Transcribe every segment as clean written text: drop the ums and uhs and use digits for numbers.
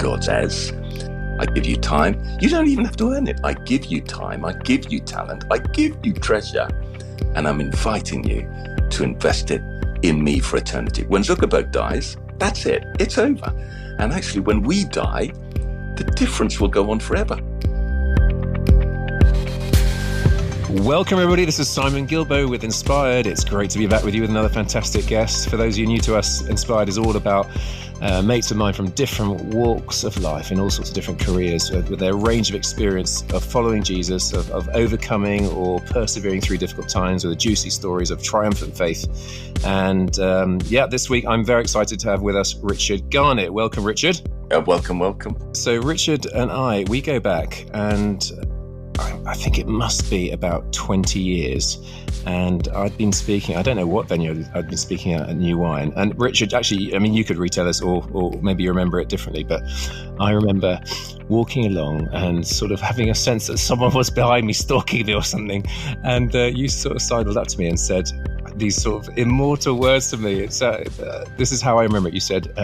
God says, I give you time. You don't even have to earn it. I give you time. I give you talent. I give you treasure. And I'm inviting you to invest it in me for eternity. When Zuckerberg dies, that's it. It's over. And actually, when we die, the difference will go on forever. Welcome, everybody. This is Simon Gilbo with Inspired. It's great to be back with you with another fantastic guest. For those of you new to us, Inspired is all about mates of mine from different walks of life in all sorts of different careers with their range of experience of following Jesus, of overcoming or persevering through difficult times with the juicy stories of triumphant faith. And this week I'm very excited to have with us Richard Garnett. Welcome, Richard. Welcome. So Richard and we go back, and I think it must be about 20 years. And I'd been speaking, I don't know what venue I'd been speaking at New Wine. And Richard, actually, I mean, you could retell us, or maybe you remember it differently, but I remember walking along and sort of having a sense that someone was behind me stalking me or something. And you sort of sidled up to me and said these sort of immortal words to me. It's this is how I remember it. You said,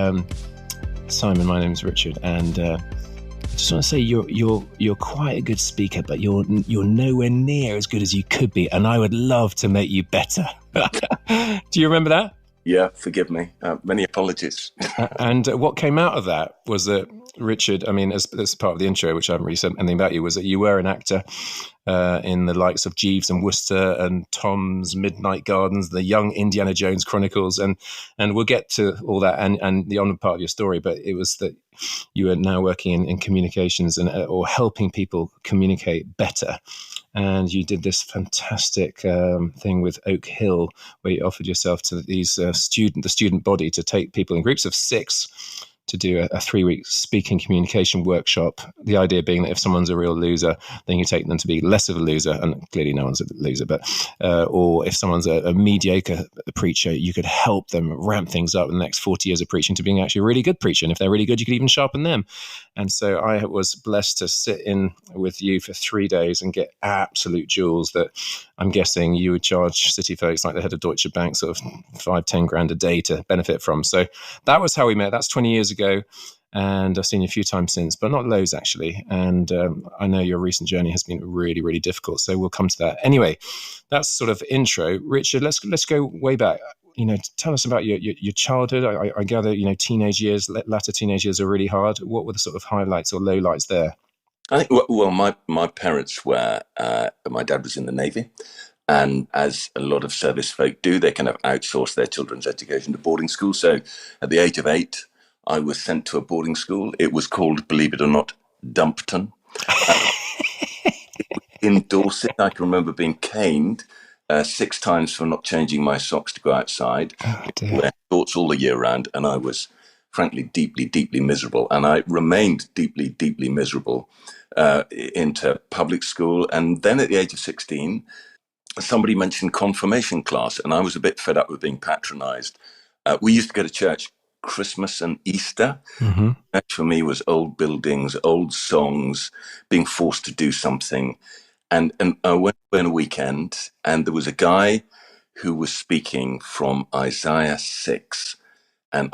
Simon, my name's Richard, and I just want to say you're quite a good speaker, but you're nowhere near as good as you could be, and I would love to make you better. Do you remember that? Yeah, forgive me. Many apologies. And what came out of that was that Richard, I mean, as part of the intro, which I haven't really said anything about you, was that you were an actor in the likes of Jeeves and Wooster and Tom's Midnight Gardens, the Young Indiana Jones Chronicles, and we'll get to all that and the honoured part of your story. But it was that you are now working in communications and or helping people communicate better. And you did this fantastic thing with Oak Hill, where you offered yourself to the student body to take people in groups of 6 to do a 3-week speaking communication workshop. The idea being that if someone's a real loser, then you take them to be less of a loser, and clearly no one's a loser, but or if someone's a mediocre preacher, you could help them ramp things up in the next 40 years of preaching to being actually a really good preacher. And if they're really good, you could even sharpen them. And so I was blessed to sit in with you for 3 days and get absolute jewels that I'm guessing you would charge city folks like the head of Deutsche Bank sort of 5-10 grand a day to benefit from. So that was how we met. That's 20 years ago. And I've seen you a few times since, but not loads actually. And I know your recent journey has been really, really difficult. So we'll come to that. Anyway, that's sort of intro. Richard, let's go way back. You know, tell us about your childhood. I gather, you know, teenage years, latter teenage years are really hard. What were the sort of highlights or lowlights there? I think, well, my parents were, my dad was in the Navy. And as a lot of service folk do, they kind of outsource their children's education to boarding school. So at the age of 8, I was sent to a boarding school. It was called, believe it or not, Dumpton. In Dorset, I can remember being caned 6 times for not changing my socks to go outside. Wear shorts all the year round. And I was, frankly, deeply, deeply miserable. And I remained deeply, deeply miserable into public school. And then at the age of 16, somebody mentioned confirmation class, and I was a bit fed up with being patronized. We used to go to church Christmas and Easter. Mm-hmm. That for me was old buildings, old songs, being forced to do something. And I went on a weekend, and there was a guy who was speaking from Isaiah 6. And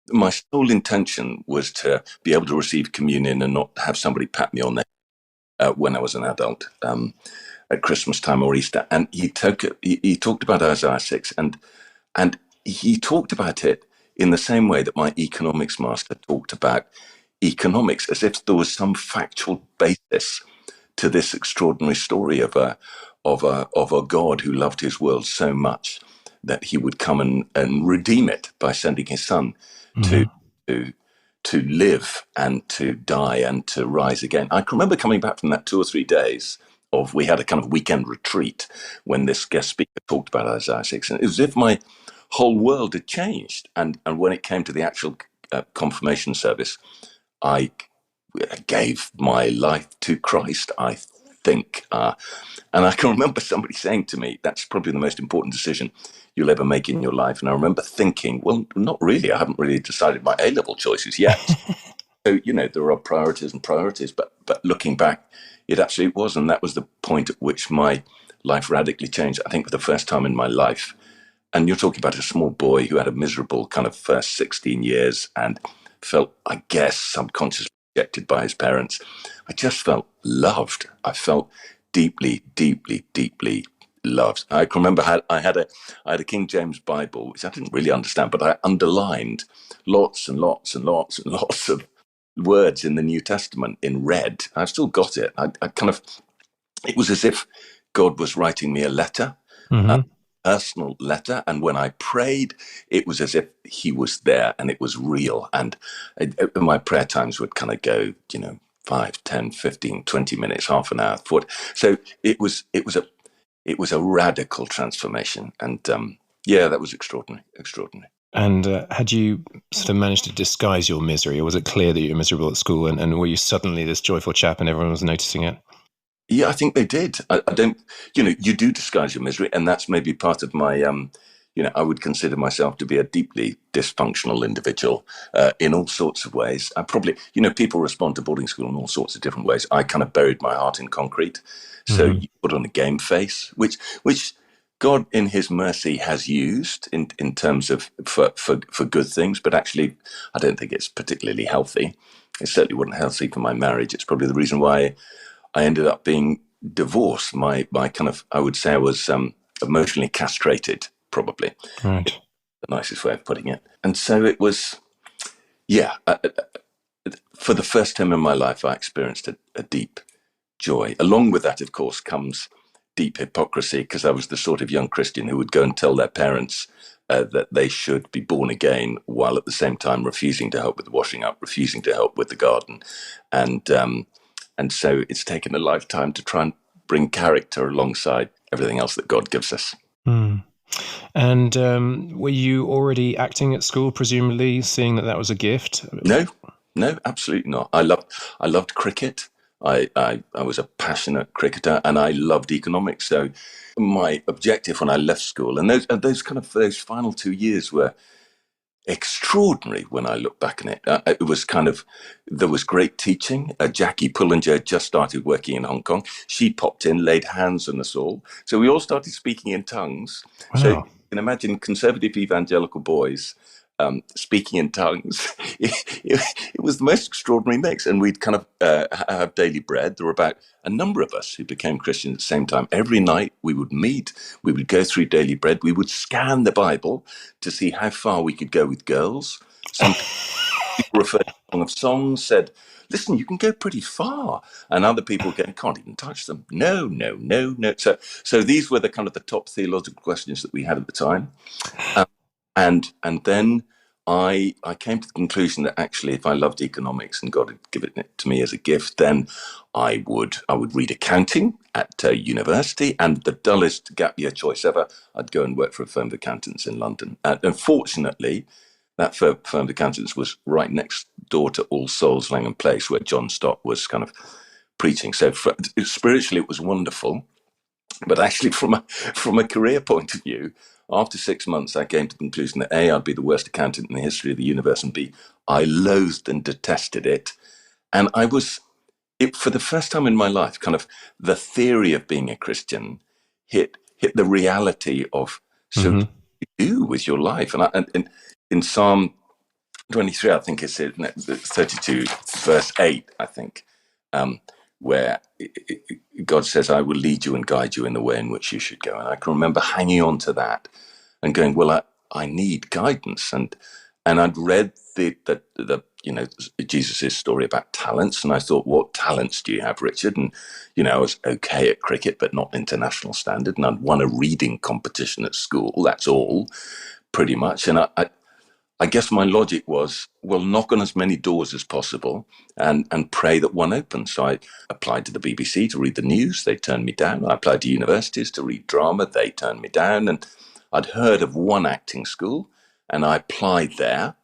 my sole intention was to be able to receive communion and not have somebody pat me on the head when I was an adult. At Christmas time or Easter, and he talked about Isaiah 6, and he talked about it in the same way that my economics master talked about economics, as if there was some factual basis to this extraordinary story of a God who loved his world so much that he would come and redeem it by sending his son to live and to die and to rise again. I can remember coming back from that 2 or 3 days. We had a kind of weekend retreat when this guest speaker talked about Isaiah 6, and it was as if my whole world had changed. And when it came to the actual confirmation service, I gave my life to Christ, I think. And I can remember somebody saying to me, that's probably the most important decision you'll ever make in your life. And I remember thinking, well, not really. I haven't really decided my A-level choices yet. So, you know, there are priorities, but looking back, it absolutely was. And that was the point at which my life radically changed, I think, for the first time in my life. And you're talking about a small boy who had a miserable kind of first 16 years and felt, I guess, subconsciously rejected by his parents. I just felt loved. I felt deeply, deeply, deeply loved. I can remember I had a King James Bible, which I didn't really understand, but I underlined lots and lots and lots and lots of words in the New Testament in red. I've still got it. I kind of, it was as if God was writing me a letter, a personal letter. And when I prayed, it was as if he was there and it was real. And my prayer times would kind of go, 5, 10, 15, 20 minutes, half an hour, 40. So it was a radical transformation. And that was extraordinary. And had you sort of managed to disguise your misery, or was it clear that you were miserable at school, and were you suddenly this joyful chap and everyone was noticing it? Yeah, I think they did. I don't, you do disguise your misery, and that's maybe part of my, I would consider myself to be a deeply dysfunctional individual in all sorts of ways. I probably, people respond to boarding school in all sorts of different ways. I kind of buried my heart in concrete. So you put on a game face, which God in his mercy has used in terms of for good things, but actually I don't think it's particularly healthy. It certainly wasn't healthy for my marriage. It's probably the reason why I ended up being divorced. My kind of, I would say I was emotionally castrated, probably. Right. The nicest way of putting it. And so it was, yeah, for the first time in my life, I experienced a deep joy. Along with that, of course, comes deep hypocrisy, because I was the sort of young Christian who would go and tell their parents that they should be born again, while at the same time refusing to help with the washing up, refusing to help with the garden. And so it's taken a lifetime to try and bring character alongside everything else that God gives us. And were you already acting at school, presumably, seeing that was a gift? No, absolutely not. I loved cricket. I was a passionate cricketer, and I loved economics. So my objective when I left school, and those final 2 years were extraordinary when I look back on it. It was there was great teaching. Jackie Pullinger had just started working in Hong Kong. She popped in, laid hands on us all. So we all started speaking in tongues. Wow. So you can imagine conservative evangelical boys speaking in tongues. It was the most extraordinary mix. And we'd kind of have daily bread. There were about a number of us who became Christians at the same time. Every night we would meet, we would go through daily bread, we would scan the Bible to see how far we could go with girls. Some people referred to Song of Songs, said, listen, you can go pretty far. And other people going, can't even touch them. No. So these were the kind of the top theological questions that we had at the time. And then I came to the conclusion that actually, if I loved economics and God had given it to me as a gift, then I would read accounting at university, and the dullest gap year choice ever, I'd go and work for a firm of accountants in London. And fortunately, that firm of accountants was right next door to All Souls Langham Place, where John Stott was kind of preaching. So spiritually, it was wonderful. But actually, from a career point of view, after 6 months, I came to the conclusion that A, I'd be the worst accountant in the history of the universe, and B, I loathed and detested it. And for the first time in my life, kind of the theory of being a Christian hit the reality of what you do with your life. And in Psalm 23, I think it's 32, verse 8, I think, where God says, I will lead you and guide you in the way in which you should go. And I can remember hanging on to that and going, well, I need guidance. And I'd read the Jesus' story about talents. And I thought, what talents do you have, Richard? And, I was okay at cricket, but not international standard. And I'd won a reading competition at school. That's all, pretty much. And I guess my logic was, well, knock on as many doors as possible and pray that one opens. So I applied to the BBC to read the news. They turned me down. I applied to universities to read drama. They turned me down. And I'd heard of one acting school, and I applied there.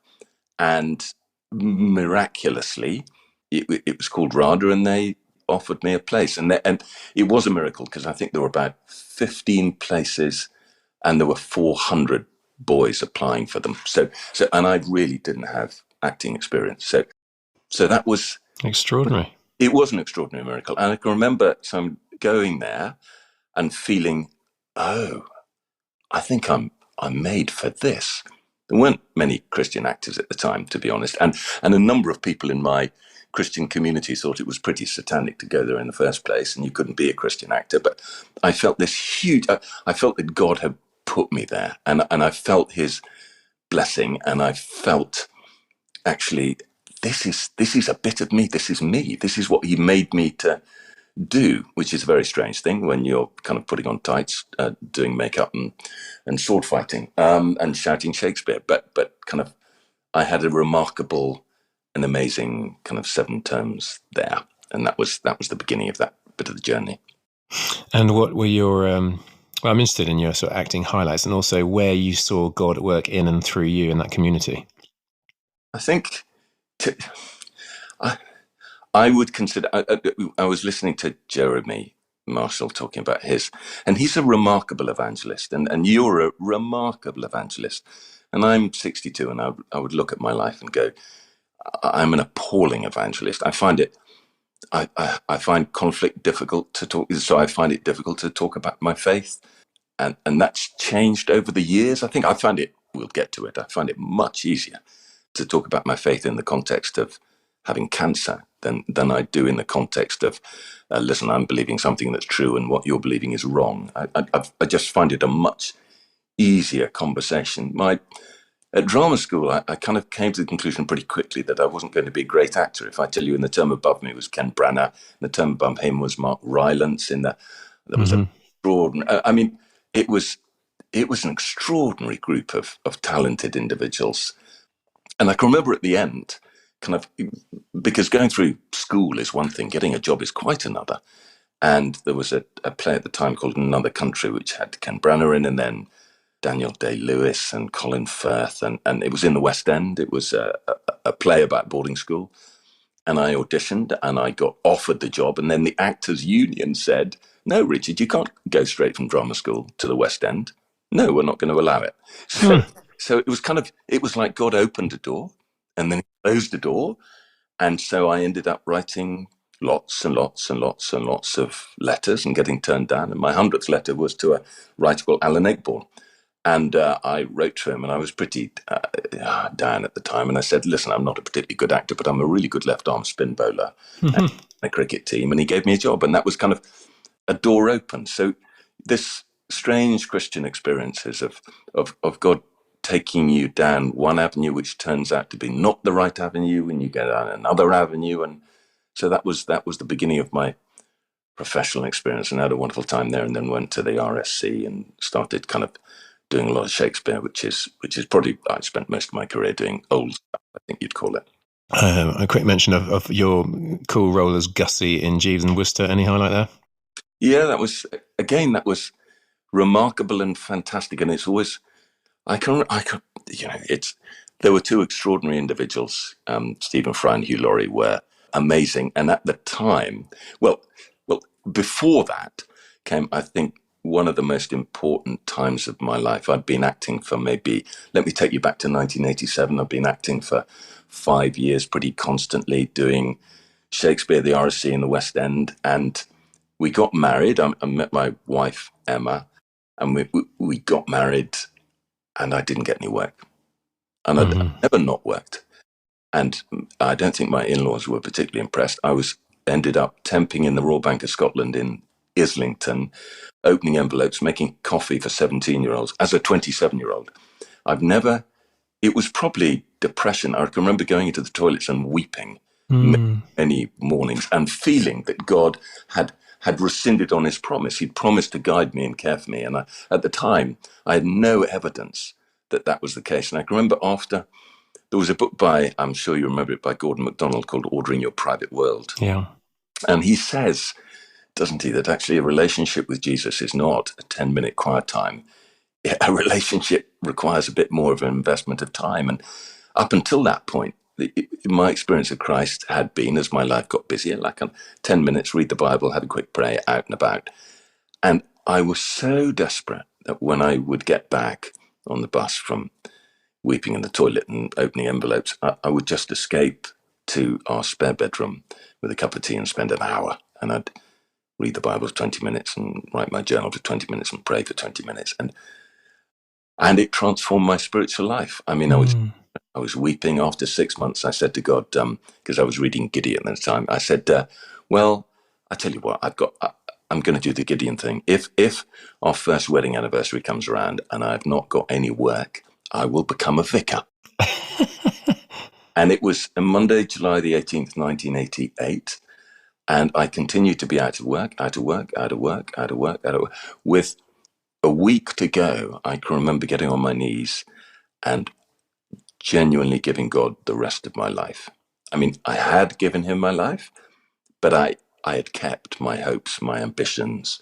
And miraculously, it was called RADA, and they offered me a place. And it was a miracle, because I think there were about 15 places, and there were 400 boys applying for them. So, and I really didn't have acting experience. So that was extraordinary. It was an extraordinary miracle. And I can remember going there and feeling, oh, I think I'm made for this. There weren't many Christian actors at the time, to be honest, and a number of people in my Christian community thought it was pretty satanic to go there in the first place, and you couldn't be a Christian actor. But I felt this huge. I felt that God had put me there, and I felt His blessing, and I felt actually this is a bit of me. This is me. This is what He made me to do, which is a very strange thing when you're kind of putting on tights, doing makeup and sword fighting, and shouting Shakespeare. But kind of, I had a remarkable and amazing kind of 7 terms there, and that was the beginning of that bit of the journey. And what were your? Well, I'm interested in your sort of acting highlights, and also where you saw God at work in and through you in that community. I think I would consider. I was listening to Jeremy Marshall talking about his, and he's a remarkable evangelist, and you're a remarkable evangelist. And I'm 62, and I would look at my life and go, I'm an appalling evangelist. I find it. I find conflict difficult to talk, so I find it difficult to talk about my faith, and that's changed over the years. I think I find it. We'll get to it. I find it much easier to talk about my faith in the context of having cancer than I do in the context of, listen, I'm believing something that's true, and what you're believing is wrong. I just find it a much easier conversation. At drama school, I kind of came to the conclusion pretty quickly that I wasn't going to be a great actor. If I tell you, in the term above me was Ken Branagh, and the term above him was Mark Rylance. There was an extraordinary. I mean, it was an extraordinary group of talented individuals, and I can remember at the end, kind of, because going through school is one thing, getting a job is quite another. And there was a play at the time called Another Country, which had Ken Branagh in, and then Daniel Day-Lewis and Colin Firth, and it was in the West End. It was a play about boarding school, and I auditioned and I got offered the job, and then the Actors Union said, "No, Richard, you can't go straight from drama school to the West End. No, we're not going to allow it." So it was it was like God opened a door and then closed the door, and so I ended up writing lots and lots and lots and lots of letters and getting turned down. And my 100th letter was to a writer called Alan Ayckbourn. And I wrote to him, and I was pretty down at the time. And I said, "Listen, I'm not a particularly good actor, but I'm a really good left-arm spin bowler and a cricket team." And he gave me a job, and that was kind of a door open. So this strange Christian experiences of God taking you down one avenue, which turns out to be not the right avenue, and you get on another avenue. And so that was the beginning of my professional experience, and I had a wonderful time there, and then went to the RSC and started kind of doing a lot of Shakespeare, which is probably, I spent most of my career doing old stuff, I think you'd call it. A quick mention of your cool role as Gussie in Jeeves and Wooster. Any highlight there? Yeah, that was remarkable and fantastic, and it's always there were 2 extraordinary individuals. Stephen Fry and Hugh Laurie were amazing, and at the time, well, before that came, I think, one of the most important times of my life. I'd been acting for let me take you back to 1987. I've been acting for 5 years pretty constantly, doing Shakespeare, the RSC in the West End. And we got married. I met my wife, Emma, and we got married, and I didn't get any work. And I'd never not worked. And I don't think my in-laws were particularly impressed. I ended up temping in the Royal Bank of Scotland in Islington, opening envelopes, making coffee for 17-year-olds as a 27-year-old. It was probably depression. I can remember going into the toilets and weeping many mornings and feeling that God had rescinded on His promise. He'd promised to guide me and care for me. And at the time, I had no evidence that was the case. And I can remember after, there was a book I'm sure you remember it, by Gordon MacDonald called Ordering Your Private World. Yeah. And he says, doesn't he, that actually a relationship with Jesus is not a 10-minute quiet time. A relationship requires a bit more of an investment of time. And up until that point, my experience of Christ had been, as my life got busier, like 10 minutes, read the Bible, had a quick prayer, out and about. And I was so desperate that when I would get back on the bus from weeping in the toilet and opening envelopes, I would just escape to our spare bedroom with a cup of tea and spend an hour. And I'd read the Bible for 20 minutes and write my journal for 20 minutes and pray for 20 minutes. And And it transformed my spiritual life. I mean, I was weeping after 6 months. I said to God, because I was reading Gideon at the time, I said, well, I tell you what, I'm going to do the Gideon thing. If our first wedding anniversary comes around and I've not got any work, I will become a vicar. And it was a Monday, July the 18th, 1988. And I continued to be out of work. With a week to go, I can remember getting on my knees and genuinely giving God the rest of my life. I mean, I had given him my life, but I had kept my hopes, my ambitions,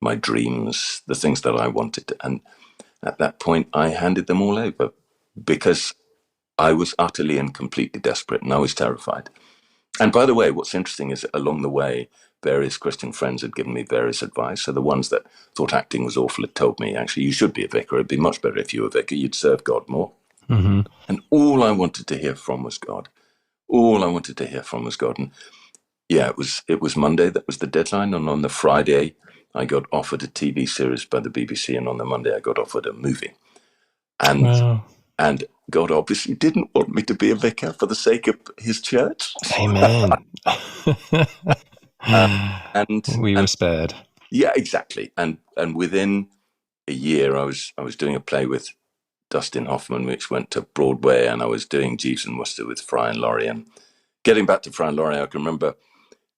my dreams, the things that I wanted. And at that point, I handed them all over because I was utterly and completely desperate and I was terrified. And by the way, what's interesting is along the way, various Christian friends had given me various advice. So the ones that thought acting was awful had told me, actually, you should be a vicar. It'd be much better if you were a vicar. You'd serve God more. Mm-hmm. And all I wanted to hear from was God. All I wanted to hear from was God. And yeah, it was Monday that was the deadline. And on the Friday, I got offered a TV series by the BBC. And on the Monday, I got offered a movie. And Wow. And God obviously didn't want me to be a vicar for the sake of his church. Amen. And we were spared. Yeah, exactly. And within a year, I was doing a play with Dustin Hoffman, which went to Broadway, and I was doing Jeeves and Wooster with Fry and Laurie. And getting back to Fry and Laurie, I can remember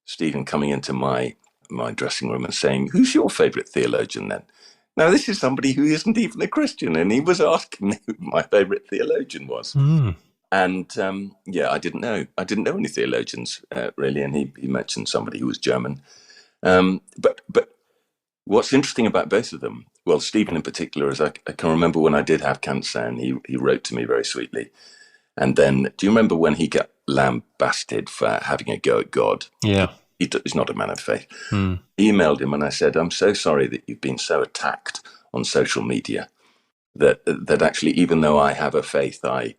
Stephen coming into my dressing room and saying, "Who's your favourite theologian then?" Now, this is somebody who isn't even a Christian, and he was asking me who my favourite theologian was. And yeah, I didn't know any theologians really, and he mentioned somebody who was German. But what's interesting about both of them, well, Stephen in particular, is I can remember when I did have cancer, and he wrote to me very sweetly. And then, do you remember when he got lambasted for having a go at God? Yeah. He's not a man of faith. I emailed him and I said, "I'm so sorry that you've been so attacked on social media that actually, even though I have a faith, I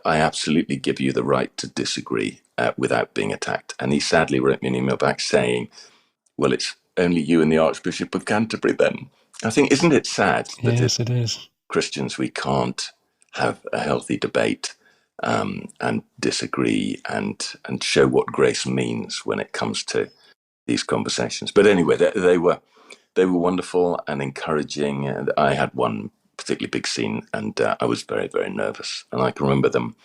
absolutely give you the right to disagree without being attacked." And he sadly wrote me an email back saying, "Well, it's only you and the Archbishop of Canterbury then." I think, isn't it sad that yes, it is. Christians, we can't have a healthy debate and disagree and show what grace means when it comes to these conversations? But anyway, they were wonderful and encouraging. And I had one particularly big scene, and I was very, very nervous. And I can remember them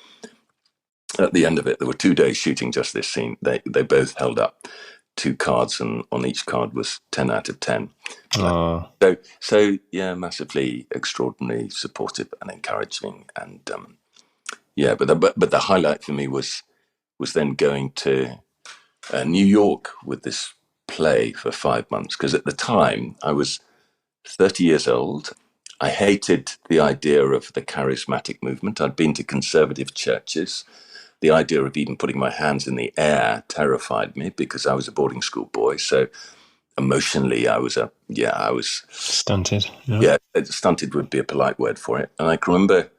at the end of it. There were 2 days shooting just this scene. They both held up 2 cards, and on each card was 10 out of 10. So yeah, massively extraordinary, supportive and encouraging. And yeah, but the highlight for me was then going to New York with this play for 5 months, because at the time I was 30 years old. I hated the idea of the charismatic movement. I'd been to conservative churches. The idea of even putting my hands in the air terrified me because I was a boarding school boy. So emotionally, I was stunted. Yeah, stunted would be a polite word for it. And I can remember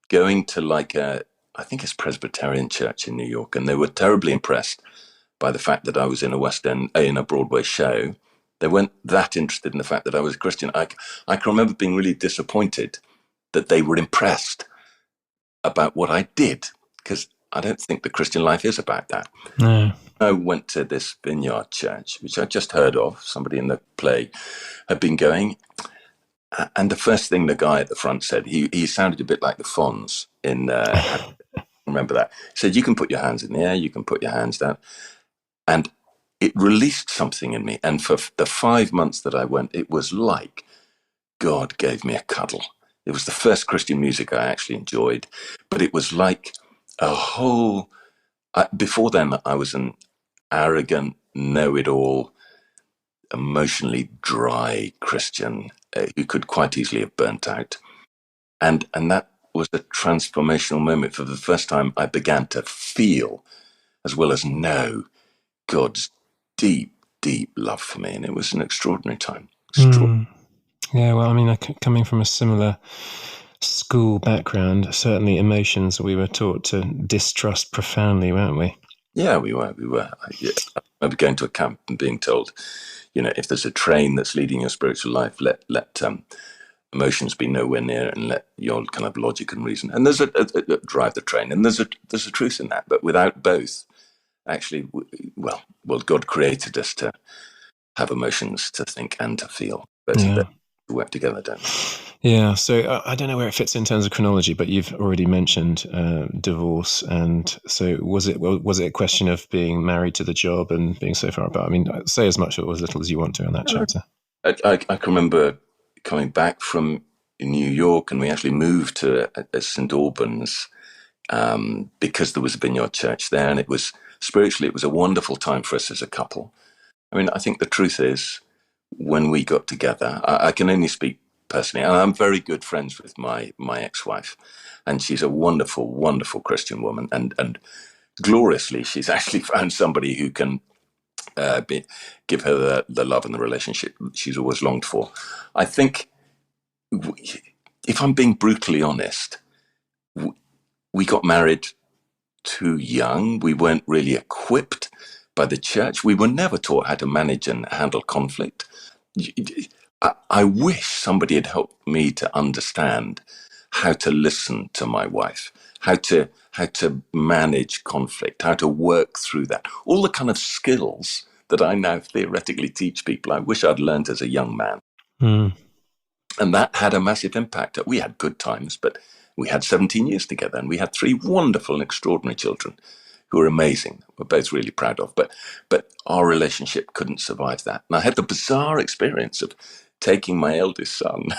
going to I think it's Presbyterian church in New York, and they were terribly impressed by the fact that I was in a Broadway show. They weren't that interested in the fact that I was a Christian. I can remember being really disappointed that they were impressed about what I did, because I don't think the Christian life is about that. No. I went to this vineyard church, which I just heard of. Somebody in the play had been going. And the first thing the guy at the front said, he sounded a bit like the Fonz in, remember that. He said, "You can put your hands in the air, you can put your hands down." And it released something in me. And for the 5 months that I went, it was like God gave me a cuddle. It was the first Christian music I actually enjoyed, but it was like a whole... before then, I was an arrogant, know-it-all, emotionally dry Christian who could quite easily have burnt out. And that was a transformational moment. For the first time, I began to feel, as well as know, God's deep, deep love for me. And it was an extraordinary time. Yeah, well, I mean, coming from a similar school background, certainly emotions we were taught to distrust profoundly, weren't we? Yeah, we were. I remember going to a camp and being told, if there's a train that's leading your spiritual life, let emotions be nowhere near, and let your kind of logic and reason. And there's a drive the train, and there's a truth in that. But without both, actually, well, God created us to have emotions, to think, and to feel. Both of them work together, don't they? Yeah, so I don't know where it fits in terms of chronology, but you've already mentioned divorce, and so was it a question of being married to the job and being so far apart? I mean, say as much or as little as you want to on that chapter. I can remember coming back from New York, and we actually moved to St. Albans because there was a Vineyard Church there, and it was spiritually, it was a wonderful time for us as a couple. I mean, I think the truth is, when we got together, I can only speak personally, and I'm very good friends with my ex-wife, and she's a wonderful, wonderful Christian woman, and gloriously, she's actually found somebody who can give her the love and the relationship she's always longed for. I think, if I'm being brutally honest, we got married too young. We weren't really equipped by the church. We were never taught how to manage and handle conflict. I wish somebody had helped me to understand how to listen to my wife, how to manage conflict, how to work through that. All the kind of skills that I now theoretically teach people, I wish I'd learned as a young man. Mm. And that had a massive impact. We had good times, but we had 17 years together, and we had 3 wonderful and extraordinary children who were amazing. We're both really proud of. But our relationship couldn't survive that. And I had the bizarre experience of taking my eldest son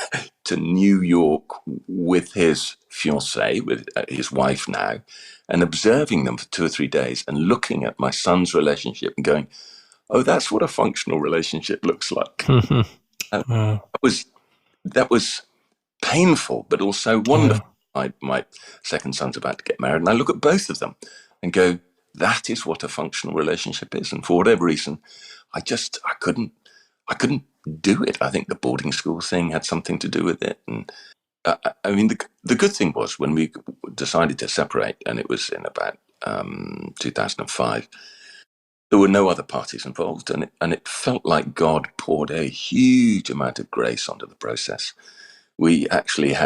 to New York with his fiancée, with his wife now, and observing them for 2 or 3 days and looking at my son's relationship and going, oh, that's what a functional relationship looks like. And that was painful, but also wonderful. My second son's about to get married, and I look at both of them and go, that is what a functional relationship is. And for whatever reason, I couldn't do it. I think the boarding school thing had something to do with it. And I mean, the good thing was, when we decided to separate, and it was in about 2005, there were no other parties involved, and it felt like God poured a huge amount of grace onto the process. We actually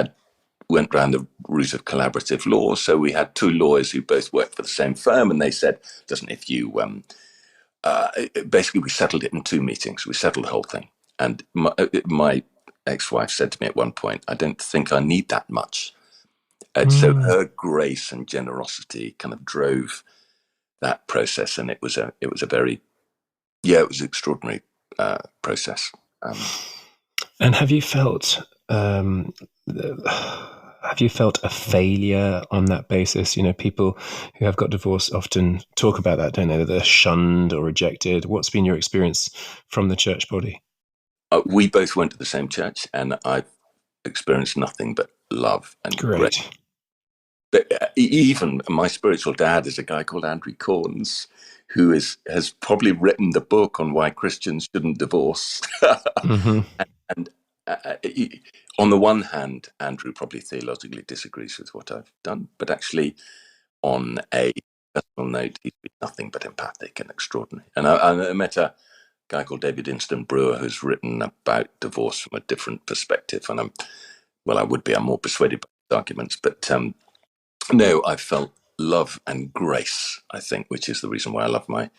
went round the route of collaborative law. So we had 2 lawyers who both worked for the same firm, and they said, basically we settled it in 2 meetings. We settled the whole thing. And my ex-wife said to me at one point, I don't think I need that much. So her grace and generosity kind of drove that process, and it was an extraordinary process. And have you felt a failure on that basis? You know, people who have got divorced often talk about that, don't they? That they're shunned or rejected. What's been your experience from the church body? We both went to the same church, and I've experienced nothing but love and grace. But even my spiritual dad is a guy called Andrew Corns, who has probably written the book on why Christians shouldn't divorce. And on the one hand, Andrew probably theologically disagrees with what I've done, but actually, on a personal note, he's been nothing but empathic and extraordinary. And I met a guy called David Inston Brewer, who's written about divorce from a different perspective. And I'm more persuaded by his arguments. But no, I felt love and grace, I think, which is the reason why I love my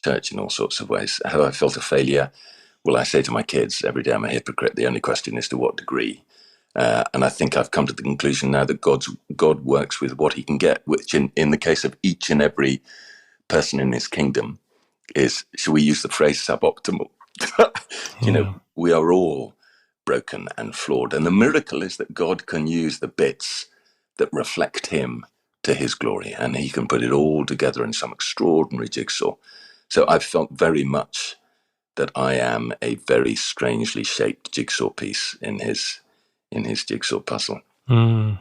church in all sorts of ways. Have I felt a failure? Well, I say to my kids every day, I'm a hypocrite. The only question is to what degree. And I think I've come to the conclusion now that God works with what he can get, which in the case of each and every person in his kingdom is, shall we use the phrase, suboptimal? You know, we are all broken and flawed. And the miracle is that God can use the bits that reflect him to his glory, and he can put it all together in some extraordinary jigsaw. So I've felt very much that I am a very strangely shaped jigsaw piece in his jigsaw puzzle. Oh,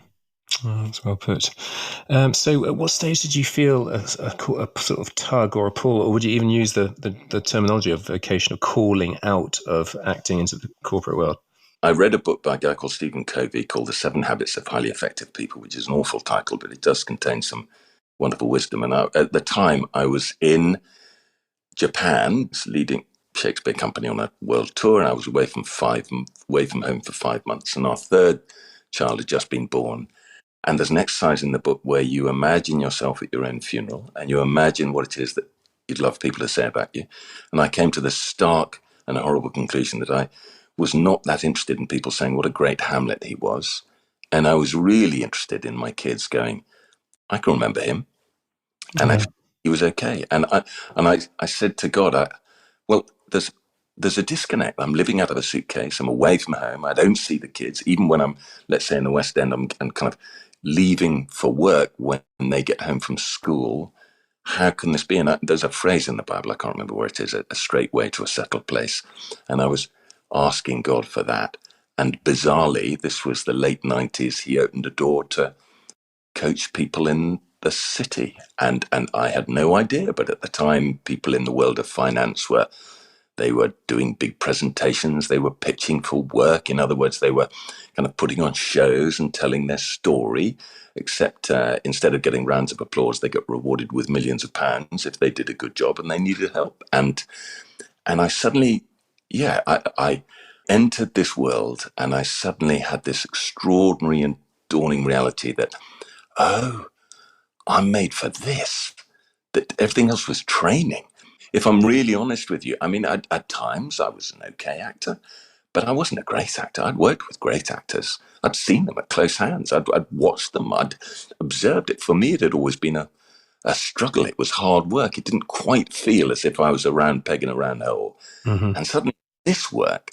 that's well put. So at what stage did you feel a sort of tug or a pull, or would you even use the terminology of vocational calling out of acting into the corporate world? I read a book by a guy called Stephen Covey called The 7 Habits of Highly Effective People, which is an awful title, but it does contain some wonderful wisdom. And at the time, I was in Japan, leading Shakespeare company on a world tour, and I was away from home for 5 months. And our third child had just been born. And there's an exercise in the book where you imagine yourself at your own funeral, and you imagine what it is that you'd love people to say about you. And I came to the stark and horrible conclusion that I was not that interested in people saying what a great Hamlet he was. And I was really interested in my kids going, I can remember him. And actually, he was okay. And I said to God, well, there's a disconnect. I'm living out of a suitcase. I'm away from home. I don't see the kids. Even when I'm, let's say, in the West End, I'm kind of leaving for work when they get home from school. How can this be? And there's a phrase in the Bible, I can't remember where it is, a straight way to a settled place. And I was asking God for that. And bizarrely, this was the late 90s, he opened a door to coach people in the city. And I had no idea, but at the time, people in the world of finance were doing big presentations. They were pitching for work. In other words, they were kind of putting on shows and telling their story, except instead of getting rounds of applause, they got rewarded with millions of pounds if they did a good job and they needed help. And I suddenly, I entered this world, and I suddenly had this extraordinary and dawning reality that, oh, I'm made for this, that everything else was training. If I'm really honest with you, I mean, at times I was an okay actor, but I wasn't a great actor. I'd worked with great actors. I'd seen them at close hands. I'd watched them. I'd observed it. For me, it had always been a struggle. It was hard work. It didn't quite feel as if I was around pegging a round hole. Mm-hmm. And suddenly this work,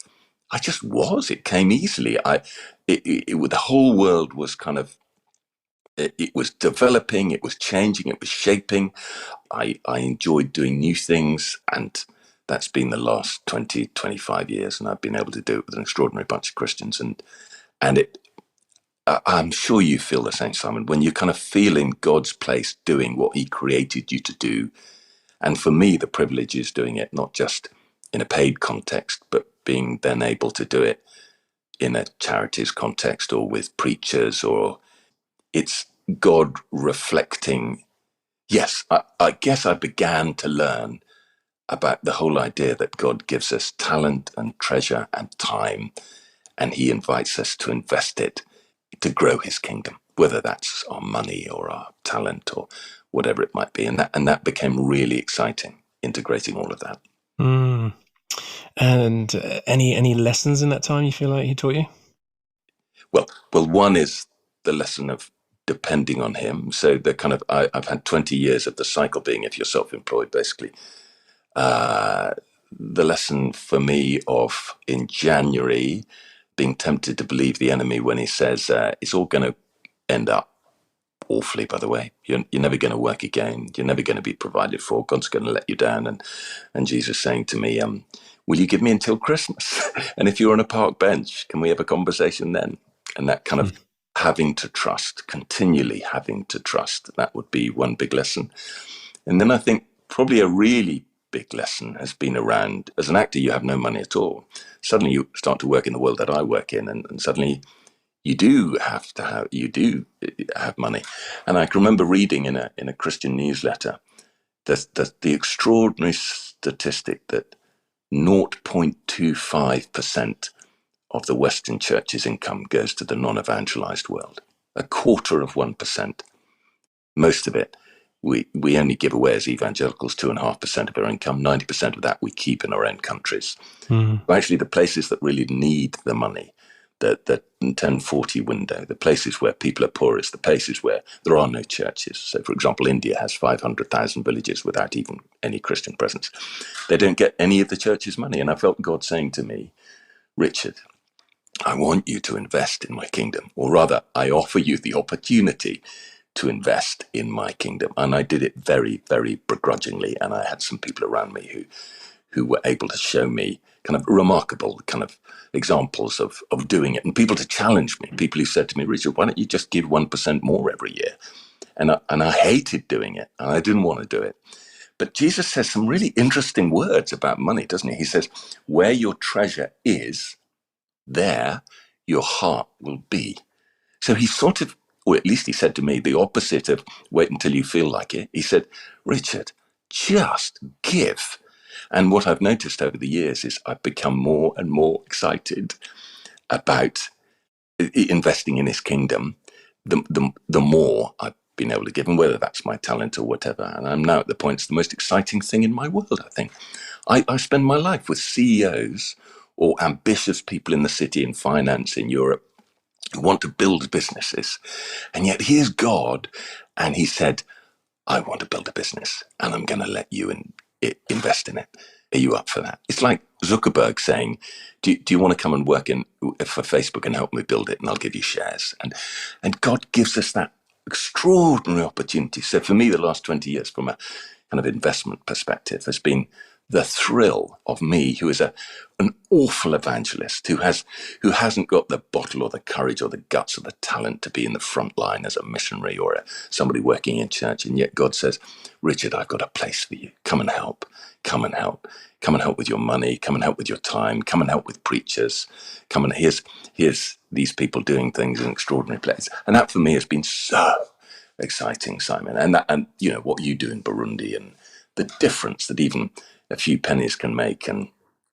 I just was. It came easily. The whole world was kind of, it was developing, it was changing, it was shaping. I enjoyed doing new things, and that's been the last 20, 25 years, and I've been able to do it with an extraordinary bunch of Christians. And I'm sure you feel the same, Simon, when you're kind of feeling God's place doing what he created you to do. And for me, the privilege is doing it not just in a paid context, but being then able to do it in a charities context or with preachers, or it's God reflecting. Yes, I guess I began to learn about the whole idea that God gives us talent and treasure and time, and he invites us to invest it to grow his kingdom, whether that's our money or our talent or whatever it might be. And that became really exciting, integrating all of that. Mm. And any lessons in that time you feel like he taught you? Well, one is the lesson of depending on him. So the kind of, I've had 20 years of the cycle being, if you're self-employed, basically. The lesson for me of, in January, being tempted to believe the enemy when he says, it's all going to end up awfully, by the way. You're never going to work again. You're never going to be provided for. God's going to let you down. And Jesus saying to me, will you give me until Christmas? And if you're on a park bench, can we have a conversation then? And that kind of having to trust, continually having to trust, that would be one big lesson. And then I think probably a really big lesson has been around, as an actor, you have no money at all. Suddenly you start to work in the world that I work in, and suddenly you do have money. And I can remember reading in a Christian newsletter the extraordinary statistic that 0.25% of the Western church's income goes to the non-evangelized world. 1/4%. Most of it we only give away as evangelicals 2.5% of our income. 90% of that we keep in our own countries. Actually, the places that really need the money, the 1040 window, the places where people are poorest, the places where there are no churches. So, for example, India has 500,000 villages without even any Christian presence. They don't get any of the church's money. And I felt God saying to me, Richard, I want you to invest in my kingdom, or rather, I offer you the opportunity to invest in my kingdom. And I did it very, very begrudgingly. And I had some people around me who were able to show me kind of remarkable kind of examples of doing it, and people to challenge me, people who said to me, Richard, why don't you just give 1% more every year? And I hated doing it, and I didn't want to do it. But Jesus says some really interesting words about money, doesn't he? He says, where your treasure is, there your heart will be. So he sort of, or at least he said to me, the opposite of wait until you feel like it. He said, Richard, just give. And what I've noticed over the years is I've become more and more excited about investing in his kingdom, the more I've been able to give, and whether that's my talent or whatever. And I'm now at the point it's the most exciting thing in my world, I think. I spend my life with CEOs or ambitious people in the city, in finance, in Europe, who want to build businesses. And yet here's God, and he said, I want to build a business, and I'm going to let you invest in it. Are you up for that? It's like Zuckerberg saying, do you want to come and work for Facebook and help me build it, and I'll give you shares. And God gives us that extraordinary opportunity. So for me, the last 20 years, from a kind of investment perspective, has been the thrill of me, who is an awful evangelist, who hasn't got the bottle or the courage or the guts or the talent to be in the front line as a missionary or somebody working in church. And yet God says, Richard, I've got a place for you. Come and help. Come and help. Come and help with your money. Come and help with your time. Come and help with preachers. Come and here's these people doing things in extraordinary places. And that for me has been so exciting, Simon. And you know what you do in Burundi, and the difference that even a few pennies can make. And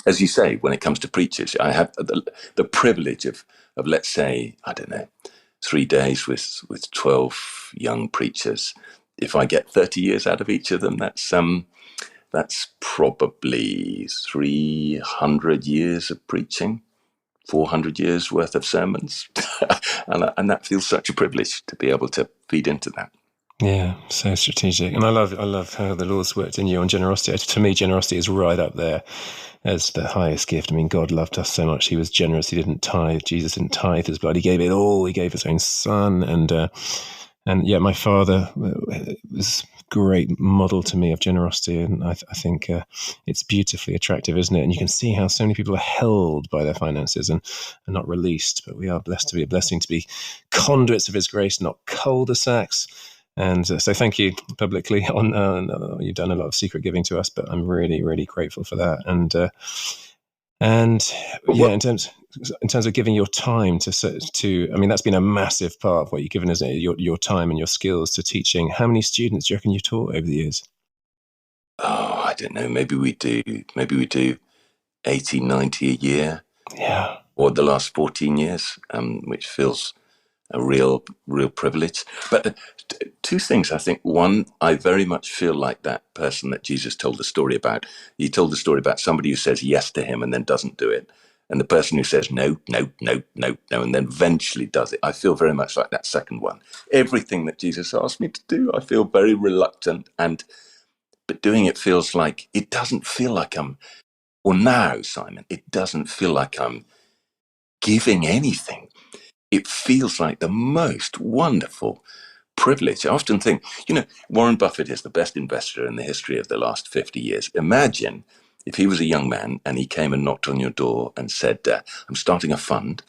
as you say, when it comes to preachers, I have the privilege of let's say, I don't know, 3 days with 12 young preachers. If I get 30 years out of each of them, that's probably 300 years of preaching, 400 years worth of sermons. and that feels such a privilege to be able to feed into that. Yeah, so strategic. And I love how the Lord's worked in you on generosity. To me, generosity is right up there as the highest gift. I mean, God loved us so much. He was generous. He didn't tithe. Jesus didn't tithe his blood. He gave it all. He gave his own son. And yeah, my father was a great model to me of generosity. And I think it's beautifully attractive, isn't it? And you can see how so many people are held by their finances and not released. But we are blessed to be a blessing, to be conduits of his grace, not cul-de-sacs. And so thank you publicly you've done a lot of secret giving to us, but I'm really, really grateful for that. And yeah, in terms of giving your time to, I mean, that's been a massive part of what you've given, isn't it? Your time and your skills to teaching. How many students do you reckon you've taught over the years? Oh, I don't know. Maybe we do 80, 90 a year. Yeah. Or the last 14 years, which feels a real privilege. But two things, I think. One, I very much feel like that person that Jesus told the story about. He told the story about somebody who says yes to him and then doesn't do it, and the person who says no, no, no, no, no, and then eventually does it. I feel very much like that second one. Everything that Jesus asked me to do, I feel very reluctant, but doing it feels like, it doesn't feel like now, Simon, it doesn't feel like I'm giving anything. It feels like the most wonderful privilege. I often think, Warren Buffett is the best investor in the history of the last 50 years. Imagine if he was a young man and he came and knocked on your door and said, I'm starting a fund.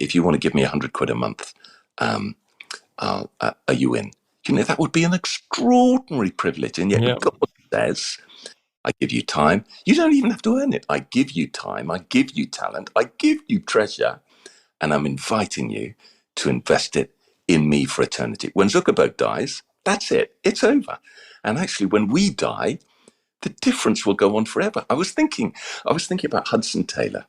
If you want to give me 100 quid a month, are you in? That would be an extraordinary privilege. And yet God says, I give you time. You don't even have to earn it. I give you time. I give you talent. I give you treasure. And I'm inviting you to invest it in me for eternity. When Zuckerberg dies, that's it. It's over. And actually, when we die, the difference will go on forever. I was thinking about Hudson Taylor.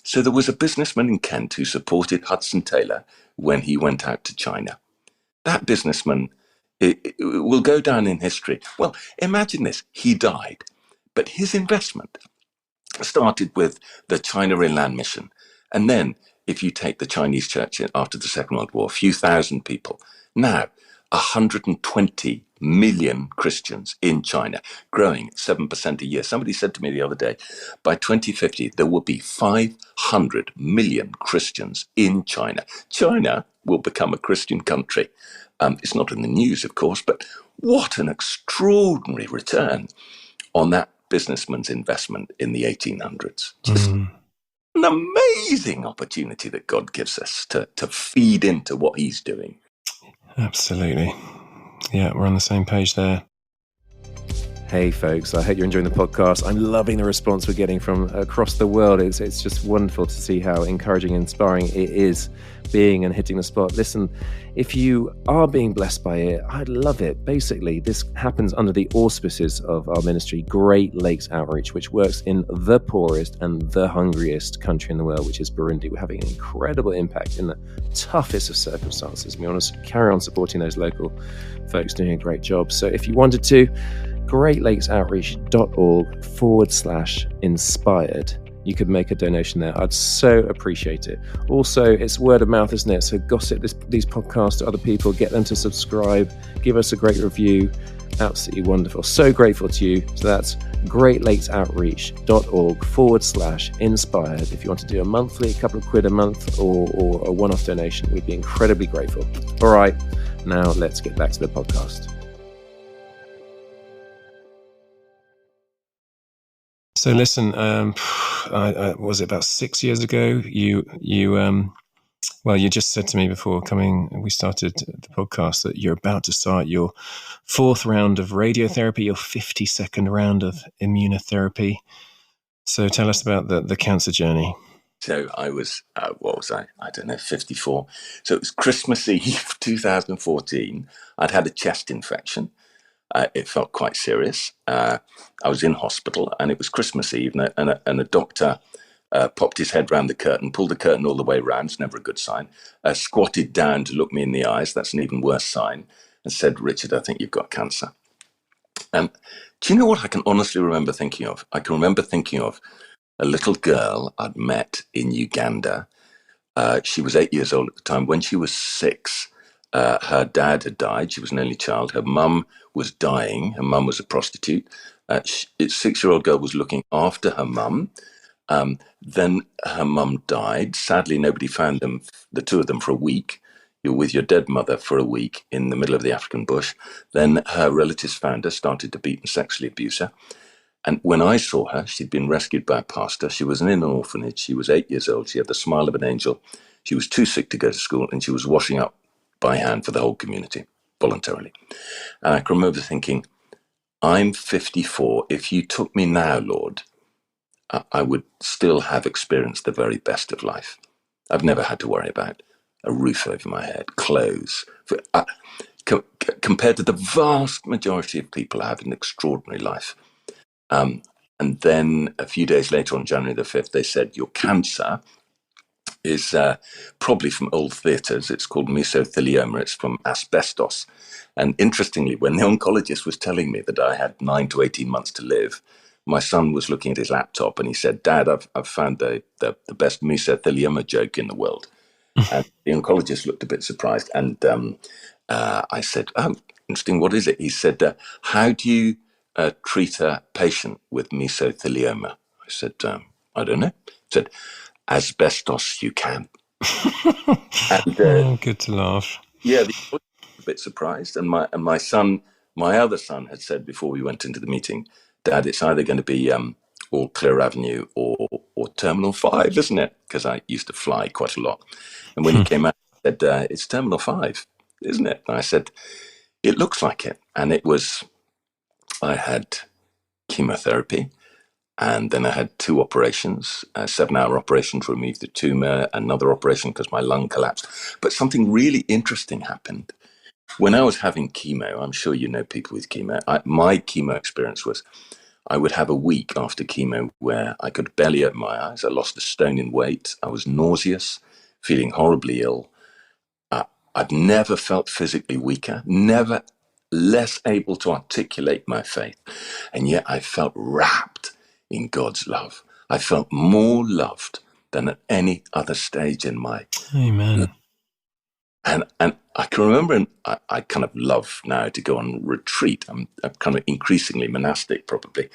So there was a businessman in Kent who supported Hudson Taylor when he went out to China. That businessman it will go down in history. Well, imagine this. He died. But his investment started with the China Inland Mission. And then, if you take the Chinese church after the Second World War, a few thousand people. Now, 120 million Christians in China, growing 7% a year. Somebody said to me the other day, by 2050, there will be 500 million Christians in China. China will become a Christian country. It's not in the news, of course, but what an extraordinary return on that businessman's investment in the 1800s. Just an amazing opportunity that God gives us to feed into what he's doing. Absolutely. Yeah, we're on the same page there. Hey folks, I hope you're enjoying the podcast. I'm loving the response we're getting from across the world. It's just wonderful to see how encouraging and inspiring it is being and hitting the spot. Listen, if you are being blessed by it, I'd love it. Basically, this happens under the auspices of our ministry, Great Lakes Outreach, which works in the poorest and the hungriest country in the world, which is Burundi. We're having an incredible impact in the toughest of circumstances. We want to carry on supporting those local folks doing a great job. So if you wanted to, greatlakesoutreach.org/inspired. You could make a donation there. I'd so appreciate it. Also, it's word of mouth, isn't it? So gossip these podcasts to other people, get them to subscribe, give us a great review. Absolutely wonderful. So grateful to you. So that's greatlakesoutreach.org/inspired. If you want to do a monthly, a couple of quid a month, or a one-off donation, we'd be incredibly grateful. All right, now let's get back to the podcast. So listen, was it about 6 years ago? You just said to me before we started the podcast that you're about to start your 4th round of radiotherapy, your 52nd round of immunotherapy. So tell us about the cancer journey. So I was, what was I? I don't know, 54. So it was Christmas Eve 2014. I'd had a chest infection. It felt quite serious. I was in hospital, and it was Christmas Eve, and a doctor popped his head round the curtain, pulled the curtain all the way round. It's never a good sign. Squatted down to look me in the eyes. That's an even worse sign. And said, "Richard, I think you've got cancer." Do you know what I can honestly remember thinking of? I can remember thinking of a little girl I'd met in Uganda. She was 8 years old at the time. When she was 6, her dad had died. She was an only child. Her mum was dying. Her mum was a prostitute. 6-year-old girl was looking after her mum. Then her mum died. Sadly, nobody found them, the two of them, for a week. You're with your dead mother for a week in the middle of the African bush. Then her relatives found her, started to beat and sexually abuse her. And when I saw her, she'd been rescued by a pastor. She was in an orphanage. She was 8 years old. She had the smile of an angel. She was too sick to go to school, and she was washing up by hand for the whole community, voluntarily. And I can remember thinking, I'm 54. If you took me now, Lord, I would still have experienced the very best of life. I've never had to worry about a roof over my head, clothes. Compared to the vast majority of people, I have an extraordinary life. And then a few days later, on January the 5th, they said, your cancer is probably from old theatres. It's called mesothelioma. It's from asbestos. And interestingly, when the oncologist was telling me that I had 9 to 18 months to live, my son was looking at his laptop and he said, "Dad, I've found the best mesothelioma joke in the world." And the oncologist looked a bit surprised. And I said, "Oh, interesting. What is it?" He said, "How do you treat a patient with mesothelioma?" I said, "I don't know." He said, "Asbestos, you can." And good to laugh. yeah, the oncologist was a bit surprised. And my son, my other son, had said before we went into the meeting, "Dad, it's either going to be All Clear Avenue or Terminal 5, isn't it?" Because I used to fly quite a lot. And when he came out, he said, "It's Terminal 5, isn't it?" And I said, "It looks like it." And it was, I had chemotherapy, and then I had 2 operations, a 7-hour operation to remove the tumor, another operation because my lung collapsed. But something really interesting happened. When I was having chemo, I'm sure you know people with chemo, my chemo experience was I would have a week after chemo where I could barely open my eyes. I lost a stone in weight. I was nauseous, feeling horribly ill. I've never felt physically weaker, never less able to articulate my faith. And yet I felt wrapped in God's love. I felt more loved than at any other stage in my Amen. life. And I can remember, and I kind of love now to go on retreat. I'm kind of increasingly monastic, probably.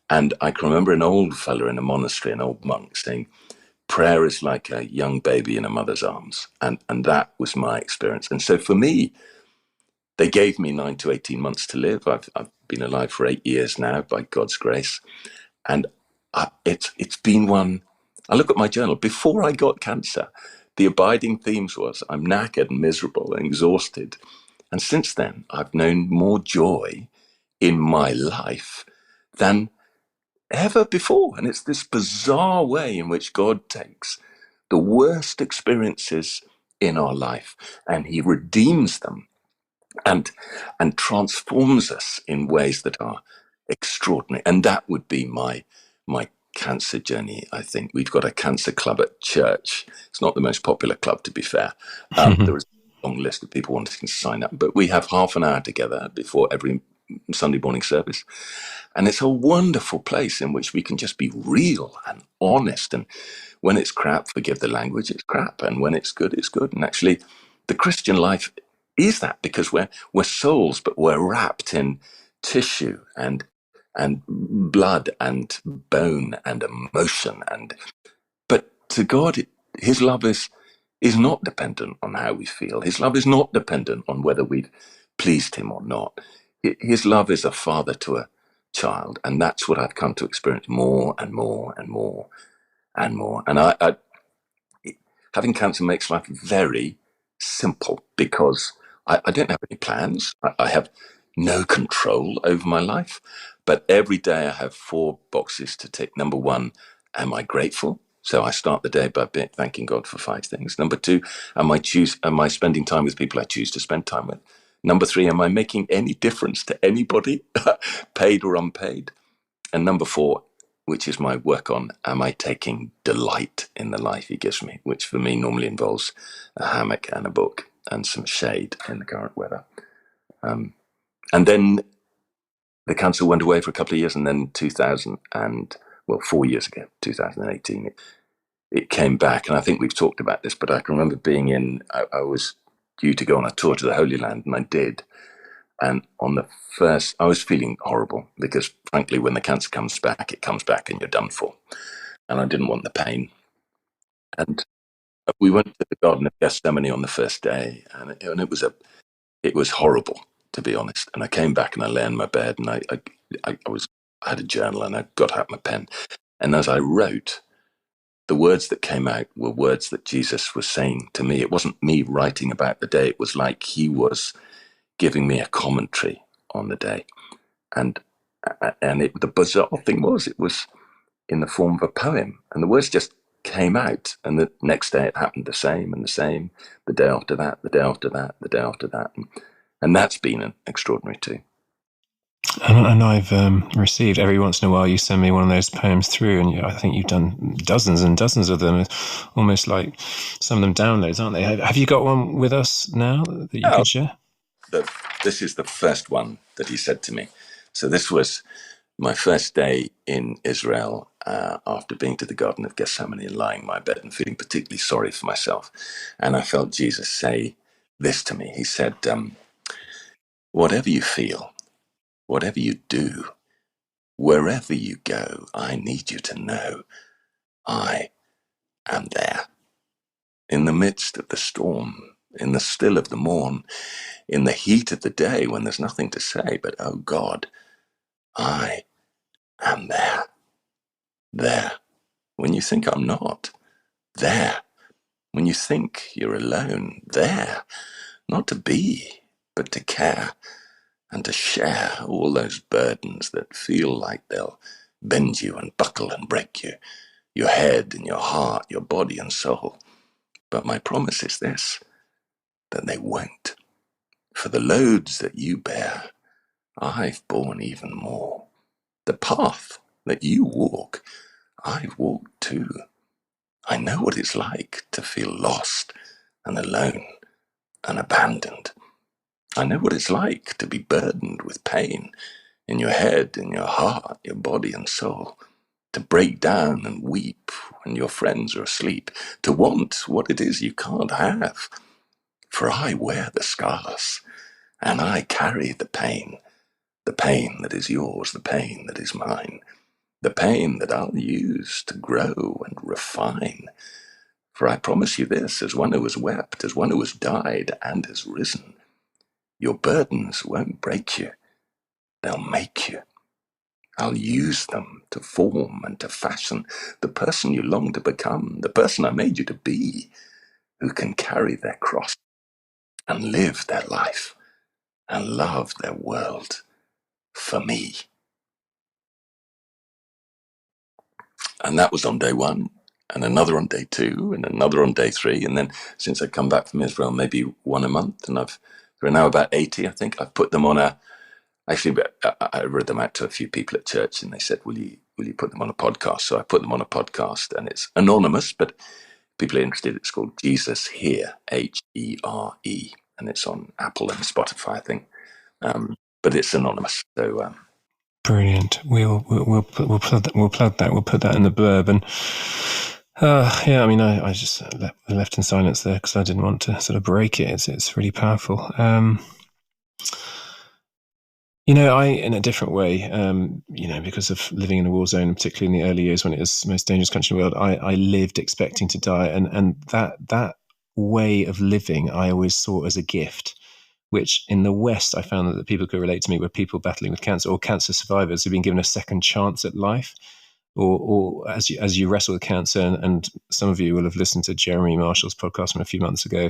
And I can remember an old fella in a monastery, an old monk, saying, "Prayer is like a young baby in a mother's arms." And that was my experience. And so for me, they gave me 9 to 18 months to live. I've been alive for 8 years now, by God's grace. And it's been one. I look at my journal. Before I got cancer, the abiding themes was I'm knackered and miserable and exhausted. And since then, I've known more joy in my life than ever before. And it's this bizarre way in which God takes the worst experiences in our life and he redeems them and transforms us in ways that are extraordinary. And that would be my cancer journey. I think we've got a cancer club at church. It's not the most popular club, to be fair. There is a long list of people wanting to sign up, but we have half an hour together before every Sunday morning service. And it's a wonderful place in which we can just be real and honest. And when it's crap, forgive the language, it's crap. And when it's good, it's good. And actually, the Christian life is that, because we're souls, but we're wrapped in tissue and blood and bone and emotion. But to God, his love is not dependent on how we feel. His love is not dependent on whether we've pleased him or not. His love is a father to a child, and that's what I've come to experience more and more and more and more. And I having cancer makes life very simple, because I don't have any plans. I have no control over my life, but every day I have 4 boxes to tick. Number 1, am I grateful? So I start the day by thanking God for 5 things. Number 2, am I spending time with people I choose to spend time with? Number 3, am I making any difference to anybody, paid or unpaid? And number 4, which is my work on, am I taking delight in the life he gives me, which for me normally involves a hammock and a book and some shade in the current weather. And then the cancer went away for a couple of years, and then 4 years ago, 2018, it came back. And I think we've talked about this, but I can remember being I was due to go on a tour to the Holy Land, and I did. And on the first, I was feeling horrible, because frankly, when the cancer comes back, it comes back and you're done for. And I didn't want the pain. And we went to the Garden of Gethsemane on the first day, and it was horrible, to be honest. And I came back and I lay in my bed, and I had a journal, and I got out my pen. And as I wrote, the words that came out were words that Jesus was saying to me. It wasn't me writing about the day. It was like he was giving me a commentary on the day. And the bizarre thing was, it was in the form of a poem, and the words just came out. And the next day it happened the same and the same. The day after that, the day after that, the day after that. And that's been extraordinary too. And I've received, every once in a while you send me one of those poems through, and I think you've done dozens and dozens of them, almost like some of them downloads, aren't they? Have you got one with us now that you can share? This is the first one that he said to me. So this was my first day in Israel, after being to the Garden of Gethsemane and lying in my bed and feeling particularly sorry for myself. And I felt Jesus say this to me. He said, whatever you feel, whatever you do, wherever you go, I need you to know I am there. In the midst of the storm, in the still of the morn, in the heat of the day when there's nothing to say, but oh God, I am there. There. When you think I'm not. There. When you think you're alone. There. Not to be, but to care and to share all those burdens that feel like they'll bend you and buckle and break you, your head and your heart, your body and soul. But my promise is this, that they won't. For the loads that you bear, I've borne even more. The path that you walk, I've walked too. I know what it's like to feel lost and alone and abandoned. I know what it's like to be burdened with pain in your head, in your heart, your body and soul, to break down and weep when your friends are asleep, to want what it is you can't have. For I wear the scars, and I carry the pain that is yours, the pain that is mine, the pain that I'll use to grow and refine. For I promise you this, as one who has wept, as one who has died and has risen, your burdens won't break you, they'll make you. I'll use them to form and to fashion the person you long to become, the person I made you to be, who can carry their cross and live their life and love their world for me. And that was on day 1, and another on day 2, and another on day 3. And then since I come back from Israel, maybe 1 a month, and we're now about 80, I think. I've put them on actually, I read them out to a few people at church, and they said, will you put them on a podcast? So I put them on a podcast, and it's anonymous, but people are interested. It's called Jesus Here, Here, and it's on Apple and Spotify, I think. But it's anonymous. So brilliant. We'll plug that. We'll put that in the blurb. And yeah, I mean, I just left in silence there because I didn't want to sort of break it. It's really powerful. In a different way, because of living in a war zone, particularly in the early years when it was the most dangerous country in the world, I lived expecting to die. And that way of living, I always saw as a gift, which in the West, I found that people could relate to me were people battling with cancer or cancer survivors who've been given a second chance at life. Or as you wrestle with cancer, and some of you will have listened to Jeremy Marshall's podcast from a few months ago,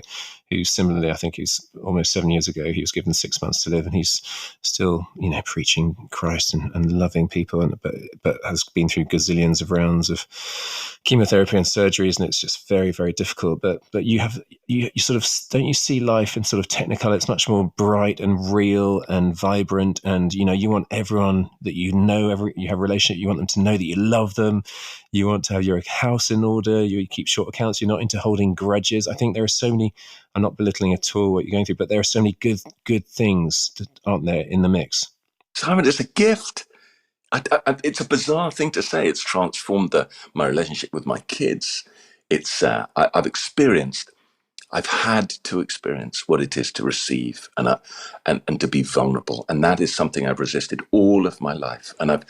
who similarly, I think he's almost 7 years ago, he was given 6 months to live, and he's still, preaching Christ and loving people, but has been through gazillions of rounds of chemotherapy and surgeries, and it's just very, very difficult. But you sort of, don't you see life in sort of technicolor? It's much more bright and real and vibrant, and you want everyone that you have a relationship, you want them to know that you love them, you want to have your house in order, you keep short accounts, you're not into holding grudges. I think there are so many, I'm not belittling at all what you're going through, but there are so many good things that aren't there in the mix. Simon, it's a gift. It's a bizarre thing to say. It's transformed my relationship with my kids. It's I've had to experience what it is to receive and to be vulnerable, and that is something I've resisted all of my life. And I've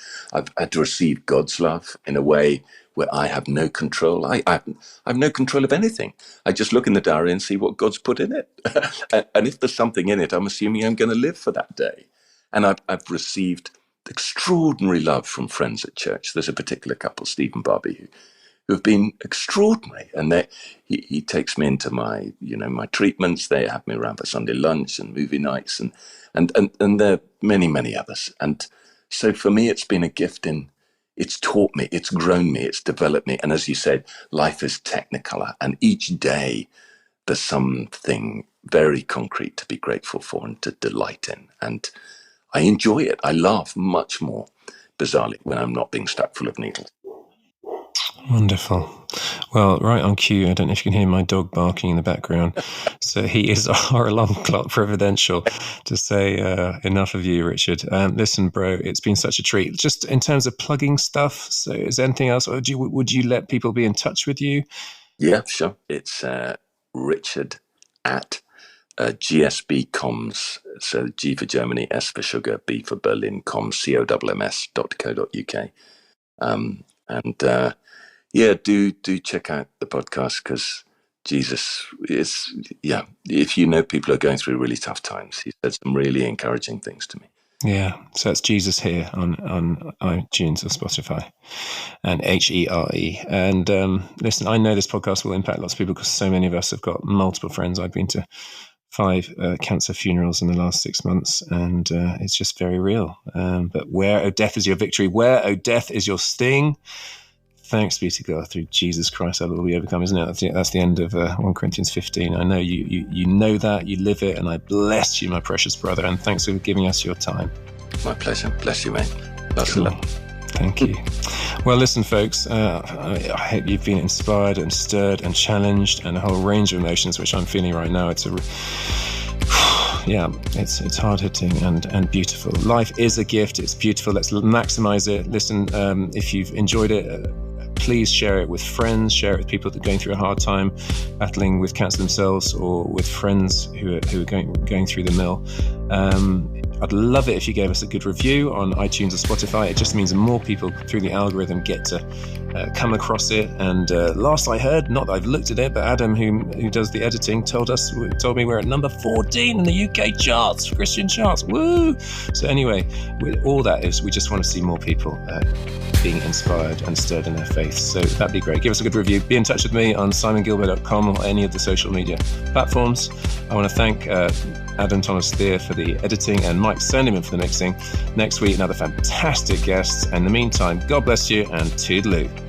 had to receive God's love in a way where I have no control. I have no control of anything. I just look in the diary and see what God's put in it, and if there's something in it, I'm assuming I'm going to live for that day. And I've received extraordinary love from friends at church. There's a particular couple, Steve and Barbie, who have been extraordinary, and he takes me into my treatments. They have me around for Sunday lunch and movie nights, and there are many others. And so for me, it's been a gift. It's taught me, it's grown me, it's developed me. And as you said, life is technicolor, and each day there's something very concrete to be grateful for and to delight in. And I enjoy it. I laugh much more, bizarrely, when I'm not being stuck full of needles. Wonderful. Well, right on cue, I don't know if you can hear my dog barking in the background. So he is our alarm clock providential to say enough of you, Richard. Listen, bro, it's been such a treat. Just in terms of plugging stuff, so is there anything else? Or would you let people be in touch with you? Yeah, sure. It's Richard at GSB Comms. So G for Germany, S for sugar, B for Berlin, comms, COMMS.co.uk. Yeah, do check out the podcast, because Jesus is, if people are going through really tough times, he said some really encouraging things to me. Yeah, so it's Jesus Here on iTunes or Spotify, and HERE. And listen, I know this podcast will impact lots of people because so many of us have got multiple friends. I've been to 5 cancer funerals in the last 6 months, and it's just very real. But where, O death, is your victory? Where, O death, is your sting? Thanks be to God, through Jesus Christ, I will be overcome, isn't it? That's the end of 1 Corinthians 15. I know you know that, you live it, and I bless you, my precious brother, and thanks for giving us your time. My pleasure. Bless you, mate. That's cool. Thank you. Well, listen, folks, I hope you've been inspired and stirred and challenged, and a whole range of emotions, which I'm feeling right now. It's hard-hitting and beautiful. Life is a gift. It's beautiful. Let's maximize it. Listen, if you've enjoyed it, please share it with friends, share it with people that are going through a hard time, battling with cancer themselves, or with friends who are going through the mill. I'd love it if you gave us a good review on iTunes or Spotify. It just means more people through the algorithm get to come across it. And last I heard, not that I've looked at it, but Adam, who does the editing, told me we're at number 14 in the UK charts, Christian charts. Woo! So anyway, all that is, we just want to see more people being inspired and stirred in their faith. So that'd be great. Give us a good review. Be in touch with me on simongilbert.com or any of the social media platforms. I want to thank Adam Thomas Thayer for the editing and Mike Sandeman for the mixing. Next week, another fantastic guest. In the meantime, God bless you and toodaloo.